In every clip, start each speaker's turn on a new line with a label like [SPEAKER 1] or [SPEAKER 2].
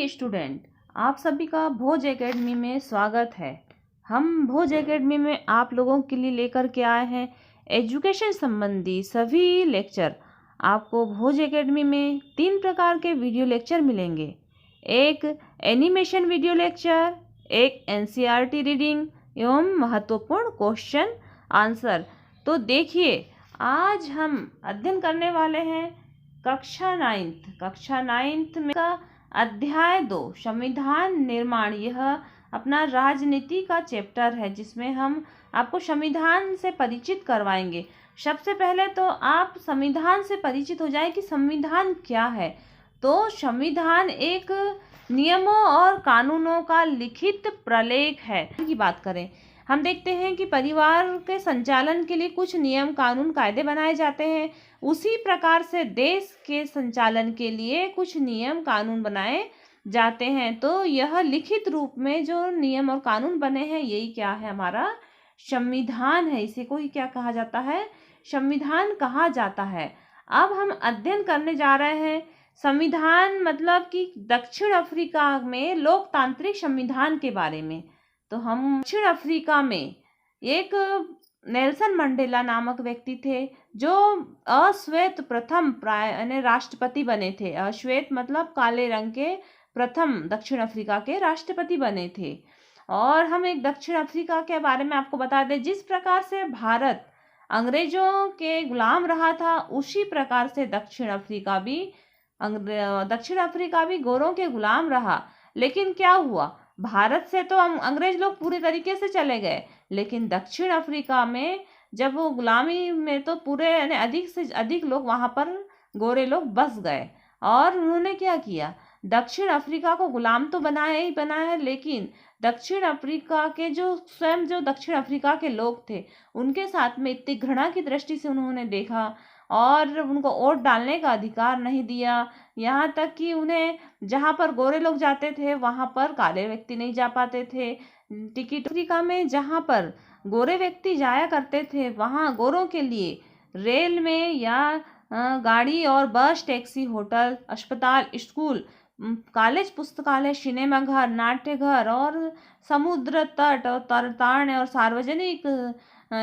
[SPEAKER 1] Student, आप सभी का भोज एकेडमी में स्वागत है। हम भोज एकेडमी में आप लोगों के लिए लेकर के आए हैं एजुकेशन संबंधी सभी लेक्चर। आपको भोज एकेडमी में 3 प्रकार के वीडियो लेक्चर मिलेंगे। एक एनिमेशन वीडियो लेक्चर, एक एनसीईआरटी रीडिंग एवं महत्वपूर्ण क्वेश्चन आंसर। तो देखिए, आज हम अध्ययन करने वाले हैं कक्षा 9th में का अध्याय 2 संविधान निर्माण। यह अपना राजनीति का चैप्टर है जिसमें हम आपको संविधान से परिचित करवाएंगे। सबसे पहले तो आप संविधान से परिचित हो जाए कि संविधान क्या है। तो संविधान एक नियमों और कानूनों का लिखित प्रलेख है। की बात करें, हम देखते हैं कि परिवार के संचालन के लिए कुछ नियम कानून कायदे बनाए जाते हैं। उसी प्रकार से देश के संचालन के लिए कुछ नियम कानून बनाए जाते हैं। तो यह लिखित रूप में जो नियम और कानून बने हैं, यही क्या है, हमारा संविधान है। इसे कोई क्या कहा जाता है, संविधान कहा जाता है। अब हम अध्ययन करने जा रहे हैं संविधान मतलब कि दक्षिण अफ्रीका में लोकतांत्रिक संविधान के बारे में। तो हम दक्षिण अफ्रीका में एक नेल्सन मंडेला नामक व्यक्ति थे जो अश्वेत प्रथम राष्ट्रपति बने थे। अश्वेत मतलब काले रंग के प्रथम दक्षिण अफ्रीका के राष्ट्रपति बने थे। और हम एक दक्षिण अफ्रीका के बारे में आपको बता दें, जिस प्रकार से भारत अंग्रेजों के गुलाम रहा था, उसी प्रकार से दक्षिण अफ्रीका भी गोरों के गुलाम रहा। लेकिन क्या हुआ, भारत से तो अंग्रेज लोग पूरे तरीके से चले गए, लेकिन दक्षिण अफ्रीका में जब वो गुलामी में तो पूरे अधिक से अधिक लोग वहाँ पर गोरे लोग बस गए। और उन्होंने क्या किया, दक्षिण अफ्रीका को गुलाम तो बनाया ही बनाया, लेकिन दक्षिण अफ्रीका के जो दक्षिण अफ्रीका के लोग थे, उनके साथ में इतनी घृणा की दृष्टि से उन्होंने देखा और उनको वोट डालने का अधिकार नहीं दिया। यहाँ तक कि उन्हें जहाँ पर गोरे लोग जाते थे वहाँ पर काले व्यक्ति नहीं जा पाते थे। टिकट अफ्रीका में जहाँ पर गोरे व्यक्ति जाया करते थे, वहाँ गोरों के लिए रेल में या गाड़ी और बस, टैक्सी, होटल, अस्पताल, स्कूल, कॉलेज, पुस्तकालय, सिनेमा घर, नाट्य घर और समुद्र तट और तरतारण्य और सार्वजनिक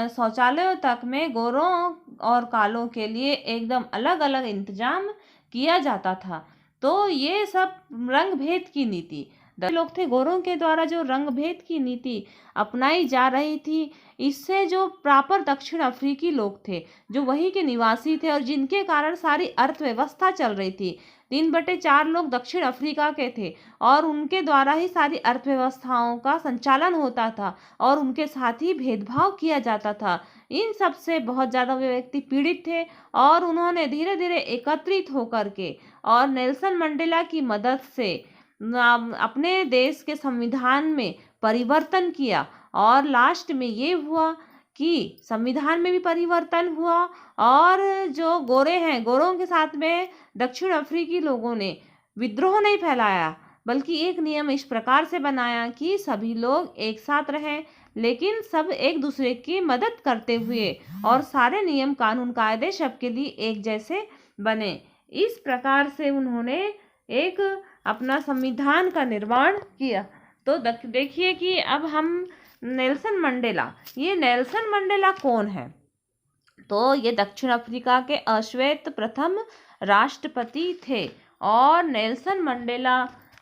[SPEAKER 1] शौचालयों तक में गोरों और कालों के लिए एकदम अलग अलग इंतजाम किया जाता था। तो ये सब रंग भेद की नीति लोग थे, गोरों के द्वारा जो रंग भेद की नीति अपनाई जा रही थी, इससे जो प्रॉपर दक्षिण अफ्रीकी लोग थे, जो वहीं के निवासी थे और जिनके कारण सारी अर्थव्यवस्था चल रही थी, 3/4 लोग दक्षिण अफ्रीका के थे और उनके द्वारा ही सारी अर्थव्यवस्थाओं का संचालन होता था और उनके साथ ही भेदभाव किया जाता था। इन सब से बहुत ज़्यादा वे व्यक्ति पीड़ित थे और उन्होंने धीरे धीरे एकत्रित होकर के और नेल्सन मंडेला की मदद से अपने देश के संविधान में परिवर्तन किया। और लास्ट में ये हुआ कि संविधान में भी परिवर्तन हुआ और जो गोरे हैं, गोरों के साथ में दक्षिण अफ्रीकी लोगों ने विद्रोह नहीं फैलाया, बल्कि एक नियम इस प्रकार से बनाया कि सभी लोग एक साथ रहें, लेकिन सब एक दूसरे की मदद करते हुए और सारे नियम कानून कायदे सबके लिए एक जैसे बने। इस प्रकार से उन्होंने एक अपना संविधान का निर्माण किया। तो देखिए कि अब हम नेल्सन मंडेला कौन है। तो ये दक्षिण अफ्रीका के अश्वेत प्रथम राष्ट्रपति थे और नेल्सन मंडेला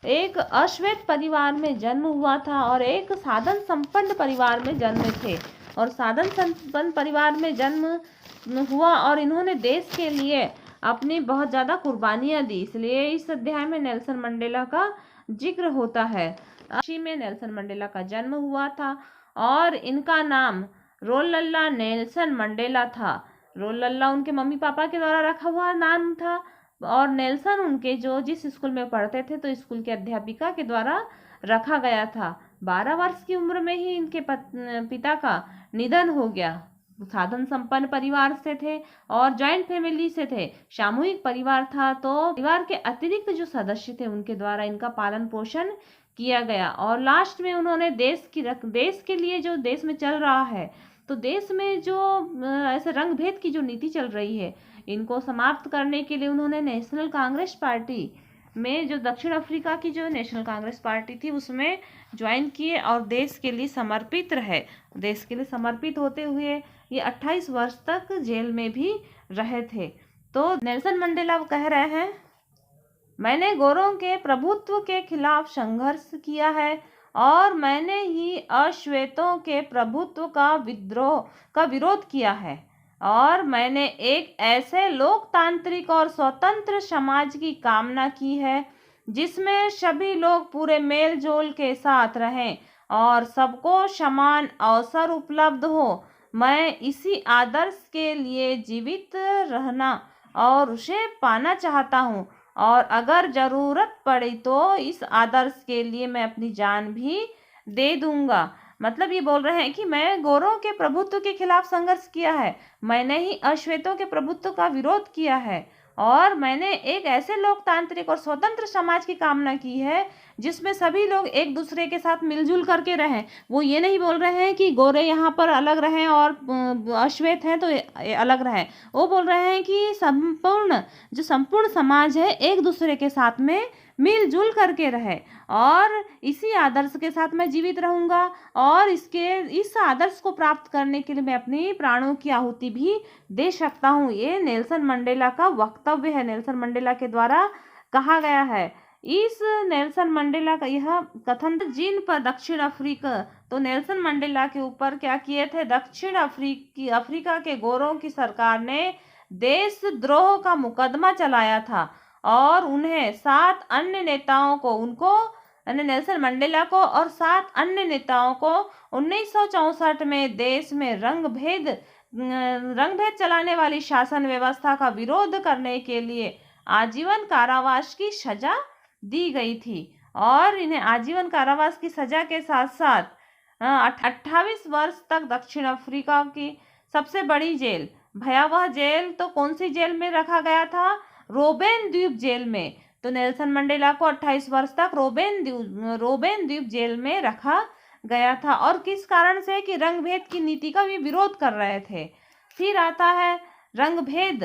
[SPEAKER 1] एक अश्वेत परिवार में जन्म हुआ था और एक साधन संपन्न परिवार में जन्मे थे और साधन संपन्न परिवार में जन्म हुआ और इन्होंने देश के लिए अपनी बहुत ज़्यादा कुर्बानियाँ दी। इसलिए इस अध्याय में नेल्सन मंडेला का जिक्र होता है। इसी में नेल्सन मंडेला का जन्म हुआ था और इनका नाम रोलल्ला नेल्सन मंडेला था। रोलल्ला उनके मम्मी पापा के द्वारा रखा हुआ नाम था और नेल्सन उनके जिस स्कूल में पढ़ते थे तो स्कूल के अध्यापिका के द्वारा रखा गया था। 12 वर्ष की उम्र में ही इनके पिता का निधन हो गया। साधन संपन्न परिवार से थे और जॉइंट फैमिली से थे, सामूहिक परिवार था। तो परिवार के अतिरिक्त जो सदस्य थे उनके द्वारा इनका पालन पोषण किया गया और लास्ट में उन्होंने देश के लिए जो देश में चल रहा है, तो देश में जो ऐसे रंग भेद की जो नीति चल रही है, इनको समाप्त करने के लिए उन्होंने नेशनल कांग्रेस पार्टी में जो दक्षिण अफ्रीका की जो नेशनल कांग्रेस पार्टी थी उसमें ज्वाइन किए और देश के लिए समर्पित रहे। देश के लिए समर्पित होते हुए ये 28 वर्ष तक जेल में भी रहे थे। तो नेल्सन मंडेला कह रहे हैं, मैंने गोरों के प्रभुत्व के खिलाफ संघर्ष किया है और मैंने ही अश्वेतों के प्रभुत्व का विरोध किया है और मैंने एक ऐसे लोकतांत्रिक और स्वतंत्र समाज की कामना की है जिसमें सभी लोग पूरे मेल जोल के साथ रहें और सबको समान अवसर उपलब्ध हो। मैं इसी आदर्श के लिए जीवित रहना और उसे पाना चाहता हूँ और अगर ज़रूरत पड़ी तो इस आदर्श के लिए मैं अपनी जान भी दे दूंगा। मतलब ये बोल रहे हैं कि मैं गोरों के प्रभुत्व के खिलाफ संघर्ष किया है, मैंने ही अश्वेतों के प्रभुत्व का विरोध किया है और मैंने एक ऐसे लोकतांत्रिक और स्वतंत्र समाज की कामना की है जिसमें सभी लोग एक दूसरे के साथ मिलजुल करके रहें। वो ये नहीं बोल रहे हैं कि गोरे यहाँ पर अलग रहें और अश्वेत हैं तो अलग रहें। वो बोल रहे हैं कि संपूर्ण समाज है एक दूसरे के साथ में मिलजुल करके रहे और इसी आदर्श के साथ मैं जीवित रहूंगा और इस आदर्श को प्राप्त करने के लिए मैं अपनी प्राणों की आहुति भी दे सकता हूँ। ये नेल्सन मंडेला का वक्तव्य है, नेल्सन मंडेला के द्वारा कहा गया है। इस नेल्सन मंडेला का यह कथन जिन पर दक्षिण अफ्रीका, तो नेल्सन मंडेला के ऊपर क्या किए थे, दक्षिण अफ्रीका के गोरों की सरकार ने देशद्रोह का मुकदमा चलाया था और उन्हें 7 अन्य नेताओं को नेल्सन मंडेला को और 7 अन्य नेताओं को 1964 में देश में रंगभेद चलाने वाली शासन व्यवस्था का विरोध करने के लिए आजीवन कारावास की सजा दी गई थी और इन्हें आजीवन कारावास की सजा के साथ साथ 28 वर्ष तक दक्षिण अफ्रीका की सबसे बड़ी जेल, भयावह जेल, तो कौन सी जेल में रखा गया था, रोबेन द्वीप जेल में। तो नेल्सन मंडेला को 28 वर्ष तक रोबेन द्वीप जेल में रखा गया था और किस कारण से, कि रंगभेद की नीति का भी विरोध कर रहे थे। फिर आता है रंगभेद।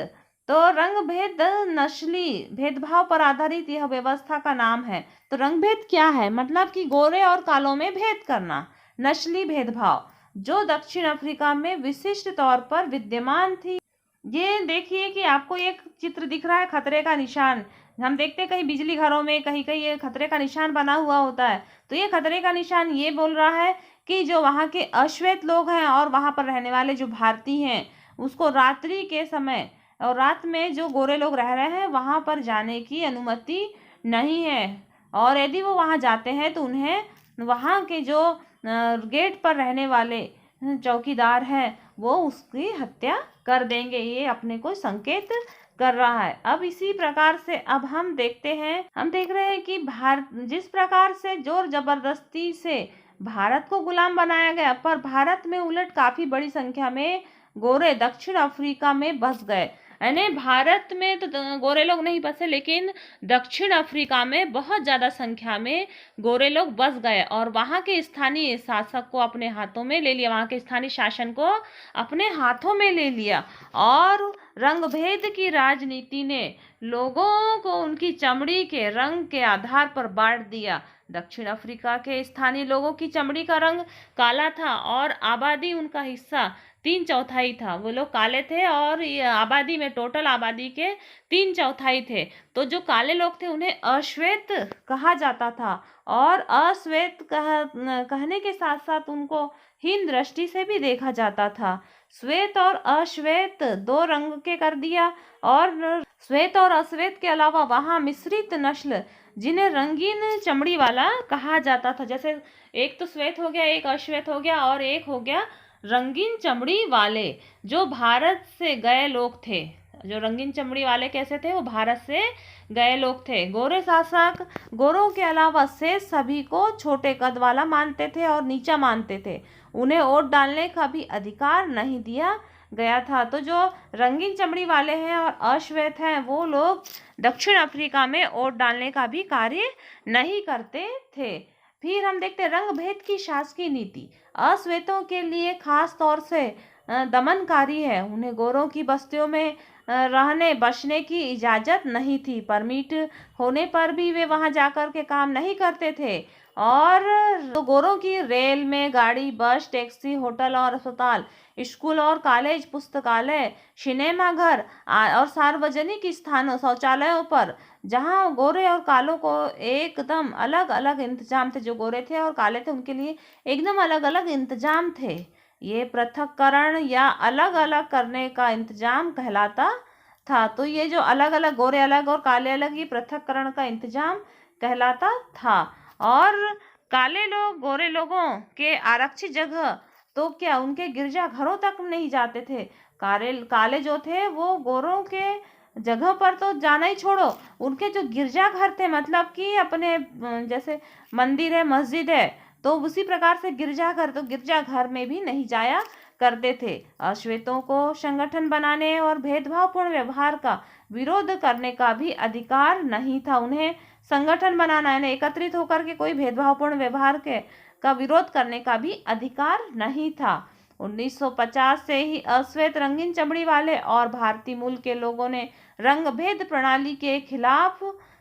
[SPEAKER 1] तो रंगभेद नस्ली भेदभाव पर आधारित यह व्यवस्था का नाम है। तो रंगभेद क्या है, मतलब कि गोरे और कालों में भेद करना, नस्ली भेदभाव जो दक्षिण अफ्रीका में विशिष्ट तौर पर विद्यमान थी। ये देखिए कि आपको एक चित्र दिख रहा है, खतरे का निशान। हम देखते हैं कहीं बिजली घरों में कहीं कहीं ये खतरे का निशान बना हुआ होता है। तो ये खतरे का निशान ये बोल रहा है कि जो वहाँ के अश्वेत लोग हैं और वहाँ पर रहने वाले जो भारतीय हैं उसको रात्रि के समय और रात में जो गोरे लोग रह रहे हैं वहाँ पर जाने की अनुमति नहीं है और यदि वो वहाँ जाते हैं तो उन्हें वहाँ के जो गेट पर रहने वाले चौकीदार हैं वो उसकी हत्या कर देंगे। ये अपने को संकेत कर रहा है। अब इसी प्रकार से अब हम देख रहे हैं कि जिस प्रकार से जोर जबरदस्ती से भारत को गुलाम बनाया गया, पर भारत में उलट काफी बड़ी संख्या में गोरे दक्षिण अफ्रीका में बस गए। यानी भारत में तो गोरे लोग नहीं बसे, लेकिन दक्षिण अफ्रीका में बहुत ज़्यादा संख्या में गोरे लोग बस गए और वहाँ के स्थानीय शासक को अपने हाथों में ले लिया, वहाँ के स्थानीय शासन को अपने हाथों में ले लिया और रंगभेद की राजनीति ने लोगों को उनकी चमड़ी के रंग के आधार पर बांट दिया। दक्षिण अफ्रीका के स्थानीय लोगों की चमड़ी का रंग काला था और आबादी उनका हिस्सा 3/4 था। वो लोग काले थे और आबादी में टोटल आबादी के 3/4 थे। तो जो काले लोग थे उन्हें अश्वेत कहा जाता था और अश्वेत कहने के साथ साथ उनको हीन दृष्टि से भी देखा जाता था। श्वेत और अश्वेत 2 रंग के कर दिया और श्वेत और अश्वेत के अलावा वहाँ मिश्रित नस्ल जिन्हें रंगीन चमड़ी वाला कहा जाता था, जैसे एक तो श्वेत हो गया, एक अश्वेत हो गया और एक हो गया रंगीन चमड़ी वाले, जो भारत से गए लोग थे। जो रंगीन चमड़ी वाले कैसे थे, वो भारत से गए लोग थे। गोरे शासक गोरों के अलावा शेष सभी को छोटे कद वाला मानते थे और नीचा मानते थे। उन्हें वोट डालने का भी अधिकार नहीं दिया गया था। तो जो रंगीन चमड़ी वाले हैं और अश्वेत हैं वो लोग दक्षिण अफ्रीका में वोट डालने का भी कार्य नहीं करते थे। फिर हम देखते हैं रंग भेद की शासकीय नीति। अश्वेतों के लिए खास तौर से दमनकारी है। उन्हें गोरों की बस्तियों में रहने बसने की इजाज़त नहीं थी। परमिट होने पर भी वे वहां जाकर के काम नहीं करते थे। और तो गोरों की रेल में गाड़ी, बस, टैक्सी, होटल और अस्पताल, स्कूल और कॉलेज, पुस्तकालय, सिनेमा घर और सार्वजनिक स्थानों, शौचालयों पर, जहां गोरे और कालों को एकदम अलग अलग इंतजाम थे। जो गोरे थे और काले थे उनके लिए एकदम अलग अलग इंतजाम थे। ये पृथक्करण या अलग अलग करने का इंतजाम कहलाता था। तो ये जो अलग अलग, गोरे अलग और काले अलग, ये पृथक्करण का इंतजाम कहलाता था। और काले लोग गोरे लोगों के आरक्षित जगह तो क्या उनके गिरजा घरों तक नहीं जाते थे। काले जो थे वो गोरों के जगह पर तो जाना ही छोड़ो, उनके जो गिरजा घर थे, मतलब कि अपने जैसे मंदिर है, मस्जिद है, तो उसी प्रकार से गिरजाघर, तो गिरजाघर में भी नहीं जाया करते थे। अश्वेतों को संगठन बनाने और भेदभावपूर्ण व्यवहार का विरोध करने का भी अधिकार नहीं था। उन्हें संगठन बनाना, यानी एकत्रित होकर के कोई भेदभावपूर्ण व्यवहार के का विरोध करने का भी अधिकार नहीं था। 1950 से ही अश्वेत, रंगीन चमड़ी वाले और भारतीय मूल के लोगों ने रंग भेद प्रणाली के खिलाफ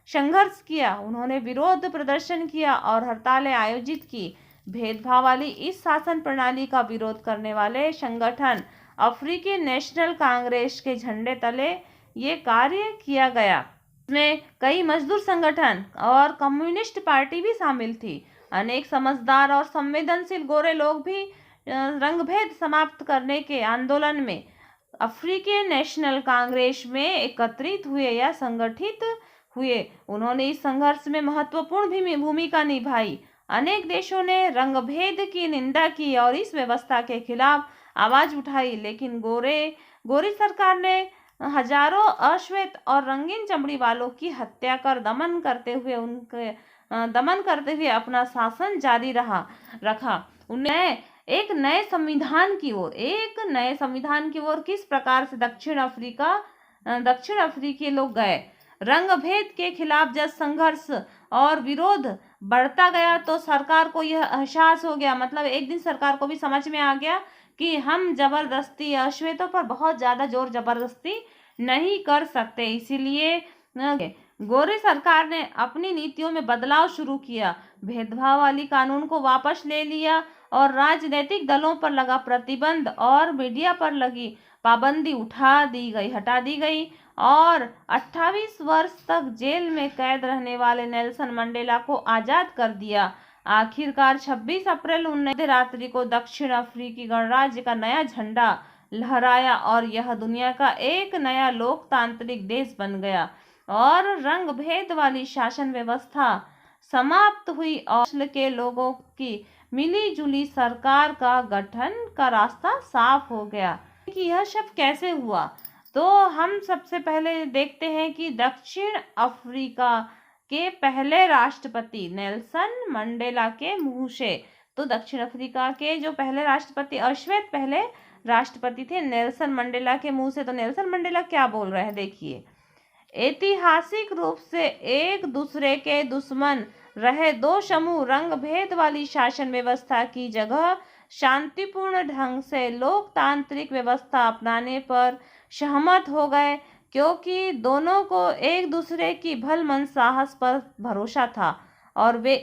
[SPEAKER 1] संघर्ष किया। उन्होंने विरोध प्रदर्शन किया और हड़तालें आयोजित की। भेदभाव वाली इस शासन प्रणाली का विरोध करने वाले संगठन अफ्रीकी नेशनल कांग्रेस के झंडे तले ये कार्य किया गया। इसमें कई मजदूर संगठन और कम्युनिस्ट पार्टी भी शामिल थी। अनेक समझदार और संवेदनशील गोरे लोग भी रंगभेद समाप्त करने के आंदोलन में अफ्रीकी नेशनल कांग्रेस में एकत्रित हुए या संगठित हुए। उन्होंने इस संघर्ष में महत्वपूर्ण भूमिका निभाई। अनेक देशों ने रंगभेद की निंदा की और इस व्यवस्था के खिलाफ आवाज उठाई, लेकिन गोरी सरकार ने हजारों अश्वेत और रंगीन चमड़ी वालों की हत्या कर दमन करते हुए अपना शासन जारी रखा। उन्हें एक नए संविधान की ओर किस प्रकार से दक्षिण अफ्रीकी लोग गए। रंगभेद के खिलाफ जब संघर्ष और विरोध बढ़ता गया तो सरकार को यह एहसास हो गया, मतलब एक दिन सरकार को भी समझ में आ गया कि हम जबरदस्ती अश्वेतों पर बहुत ज्यादा जोर जबरदस्ती नहीं कर सकते। इसीलिए गोरी सरकार ने अपनी नीतियों में बदलाव शुरू किया, भेदभाव वाली कानून को वापस ले लिया और राजनीतिक दलों पर लगा प्रतिबंध और मीडिया पर लगी पाबंदी हटा दी गई और 28 वर्ष तक जेल में कैद रहने वाले नेल्सन मंडेला को आजाद कर दिया। आखिरकार 26 अप्रैल 19 रात्रि को दक्षिण अफ्रीकी गणराज्य का नया झंडा लहराया और यह दुनिया का एक नया लोकतांत्रिक देश बन गया और रंग भेद वाली शासन व्यवस्था समाप्त हुई और के लोगों की मिली-जुली सरकार का गठन का रास्ता साफ हो गया। कि यह सब कैसे हुआ, तो हम सबसे पहले देखते हैं कि दक्षिण अफ्रीका के पहले राष्ट्रपति नेल्सन मंडेला के मुंह से, तो दक्षिण अफ्रीका के जो पहले राष्ट्रपति, अश्वेत पहले राष्ट्रपति थे, नेल्सन मंडेला के मुंह से। तो नेल्सन मंडेला क्या बोल रहे हैं, देखिए। ऐतिहासिक रूप से एक दूसरे के दुश्मन रहे दो समूह रंग भेद वाली शासन व्यवस्था की जगह शांतिपूर्ण ढंग से लोकतांत्रिक व्यवस्था अपनाने पर सहमत हो गए, क्योंकि दोनों को एक दूसरे की भलमन साहस पर भरोसा था और वे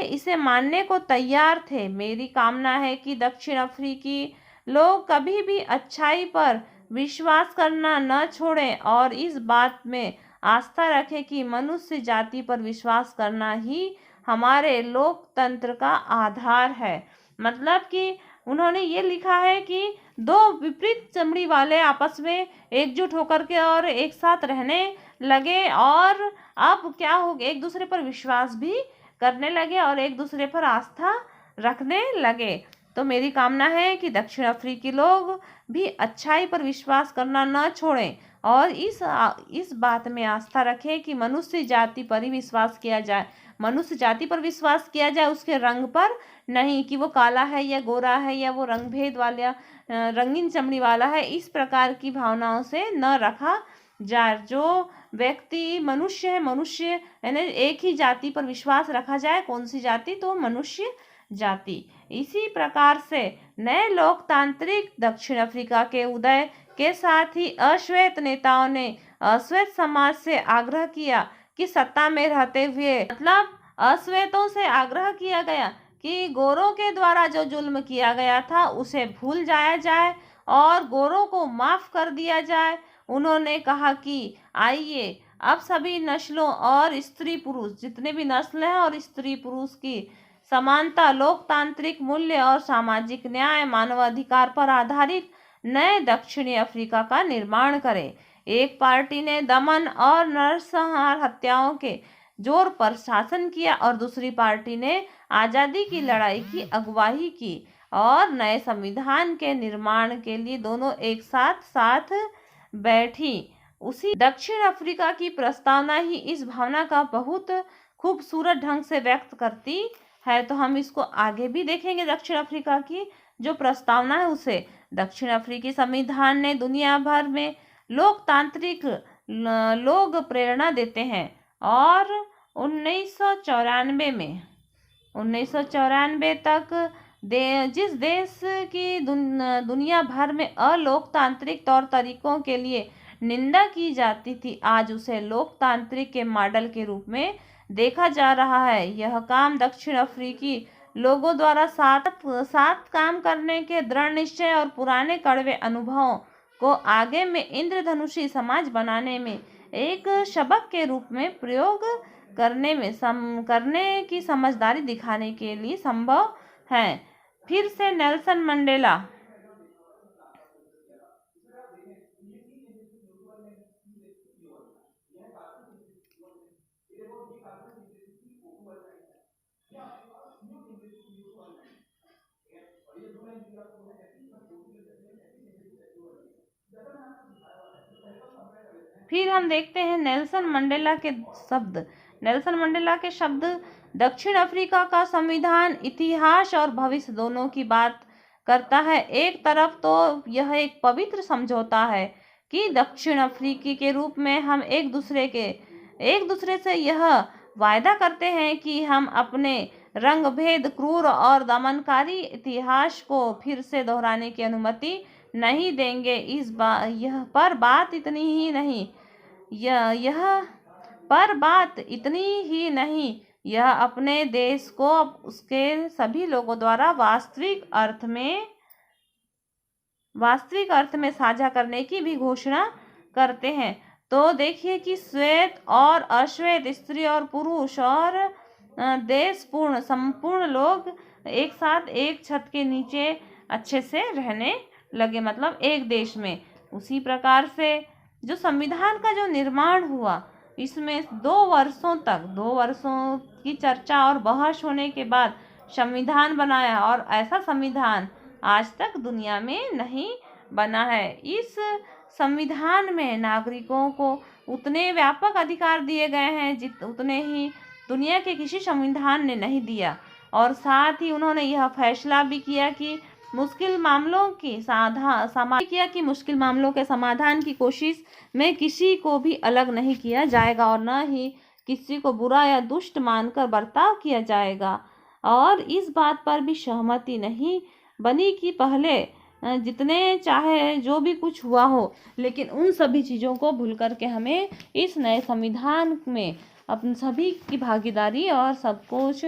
[SPEAKER 1] इसे मानने को तैयार थे। मेरी कामना है कि दक्षिण अफ्रीकी लोग कभी भी अच्छाई पर विश्वास करना न छोड़ें और इस बात में आस्था रखें कि मनुष्य जाति पर विश्वास करना ही हमारे लोकतंत्र का आधार है। मतलब कि उन्होंने ये लिखा है कि दो विपरीत चमड़ी वाले आपस में एकजुट होकर के और एक साथ रहने लगे और अब क्या हो गया, एक दूसरे पर विश्वास भी करने लगे और एक दूसरे पर आस्था रखने लगे। तो मेरी कामना है कि दक्षिण अफ्रीकी लोग भी अच्छाई पर विश्वास करना न छोड़ें और इस बात में आस्था रखें कि मनुष्य जाति पर ही विश्वास किया जाए, मनुष्य जाति पर विश्वास किया जाए, उसके रंग पर नहीं कि वो काला है या गोरा है या वो रंग भेद वाला रंगीन चमड़ी वाला है। इस प्रकार की भावनाओं से न रखा जाए। जो व्यक्ति मनुष्य है, मनुष्य यानी एक ही जाति पर विश्वास रखा जाए। कौन सी जाति, तो मनुष्य जाति। इसी प्रकार से नए लोकतांत्रिक दक्षिण अफ्रीका के उदय के साथ ही अश्वेत नेताओं ने अश्वेत समाज से आग्रह किया कि सत्ता में रहते हुए, मतलब अश्वेतों से आग्रह किया गया कि गोरों के द्वारा जो जुल्म किया गया था उसे भूल जाया जाए और गोरों को माफ कर दिया जाए। उन्होंने कहा कि आइए अब सभी नस्लों और स्त्री पुरुष, जितने भी नस्ल हैं और स्त्री पुरुष की समानता, लोकतांत्रिक मूल्य और सामाजिक न्याय, मानवाधिकार पर आधारित नए दक्षिणी अफ्रीका का निर्माण करें। एक पार्टी ने दमन और नरसंहार हत्याओं के जोर पर शासन किया और दूसरी पार्टी ने आज़ादी की लड़ाई की अगुवाई की और नए संविधान के निर्माण के लिए दोनों एक साथ बैठी। उसी दक्षिण अफ्रीका की प्रस्तावना ही इस भावना का बहुत खूबसूरत ढंग से व्यक्त करती है। तो हम इसको आगे भी देखेंगे। दक्षिण अफ्रीका की जो प्रस्तावना है उसे दक्षिण अफ्रीकी संविधान ने दुनिया भर में लोकतांत्रिक लोग प्रेरणा देते हैं और 1994 तक जिस देश की दुनिया भर में अलोकतांत्रिक तौर तरीकों के लिए निंदा की जाती थी, आज उसे लोकतांत्रिक के मॉडल के रूप में देखा जा रहा है। यह काम दक्षिण अफ्रीकी लोगों द्वारा साथ काम करने के दृढ़ निश्चय और पुराने कड़वे अनुभवों को आगे में इंद्रधनुषी समाज बनाने में एक सबक के रूप में प्रयोग करने की समझदारी दिखाने के लिए संभव है। फिर से नेल्सन मंडेला फिर हम देखते हैं नेल्सन मंडेला के शब्द। नेल्सन मंडेला के शब्द दक्षिण अफ्रीका का संविधान इतिहास और भविष्य दोनों की बात करता है। एक तरफ तो यह एक पवित्र समझौता है कि दक्षिण अफ्रीकी के रूप में हम एक दूसरे से यह वायदा करते हैं कि हम अपने रंगभेद, क्रूर और दमनकारी इतिहास को फिर से दोहराने की अनुमति नहीं देंगे। बात इतनी ही नहीं, यह अपने देश को उसके सभी लोगों द्वारा वास्तविक अर्थ में साझा करने की भी घोषणा करते हैं। तो देखिए कि श्वेत और अश्वेत, स्त्री और पुरुष और संपूर्ण लोग एक साथ एक छत के नीचे अच्छे से रहने लगे, मतलब एक देश में। उसी प्रकार से जो संविधान का जो निर्माण हुआ, इसमें 2 वर्षों की चर्चा और बहस होने के बाद संविधान बनाया और ऐसा संविधान आज तक दुनिया में नहीं बना है। इस संविधान में नागरिकों को उतने व्यापक अधिकार दिए गए हैं उतने ही दुनिया के किसी संविधान ने नहीं दिया। और साथ ही उन्होंने यह फैसला भी किया कि मुश्किल मामलों के समाधान की कोशिश में किसी को भी अलग नहीं किया जाएगा और न ही किसी को बुरा या दुष्ट मानकर बर्ताव किया जाएगा। और इस बात पर भी सहमति नहीं बनी कि पहले जितने चाहे जो भी कुछ हुआ हो, लेकिन उन सभी चीज़ों को भूल करके हमें इस नए संविधान में अपने सभी की भागीदारी और सब कुछ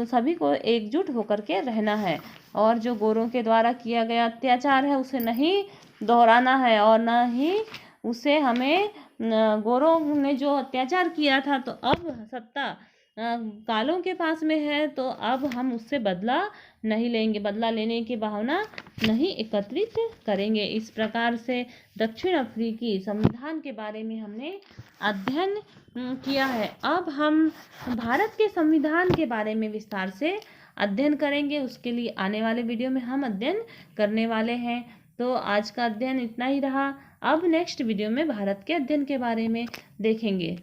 [SPEAKER 1] सभी को एकजुट होकर के रहना है और जो गोरों के द्वारा किया गया अत्याचार है उसे नहीं दोहराना है और न ही उसे हमें गोरों ने जो अत्याचार किया था तो अब सत्ता कालों के पास में है, तो अब हम उससे बदला नहीं लेंगे, बदला लेने की भावना नहीं एकत्रित करेंगे। इस प्रकार से दक्षिण अफ्रीकी संविधान के बारे में हमने अध्ययन किया है। अब हम भारत के संविधान के बारे में विस्तार से अध्ययन करेंगे। उसके लिए आने वाले वीडियो में हम अध्ययन करने वाले हैं। तो आज का अध्ययन इतना ही रहा। अब नेक्स्ट वीडियो में भारत के अध्ययन के बारे में देखेंगे।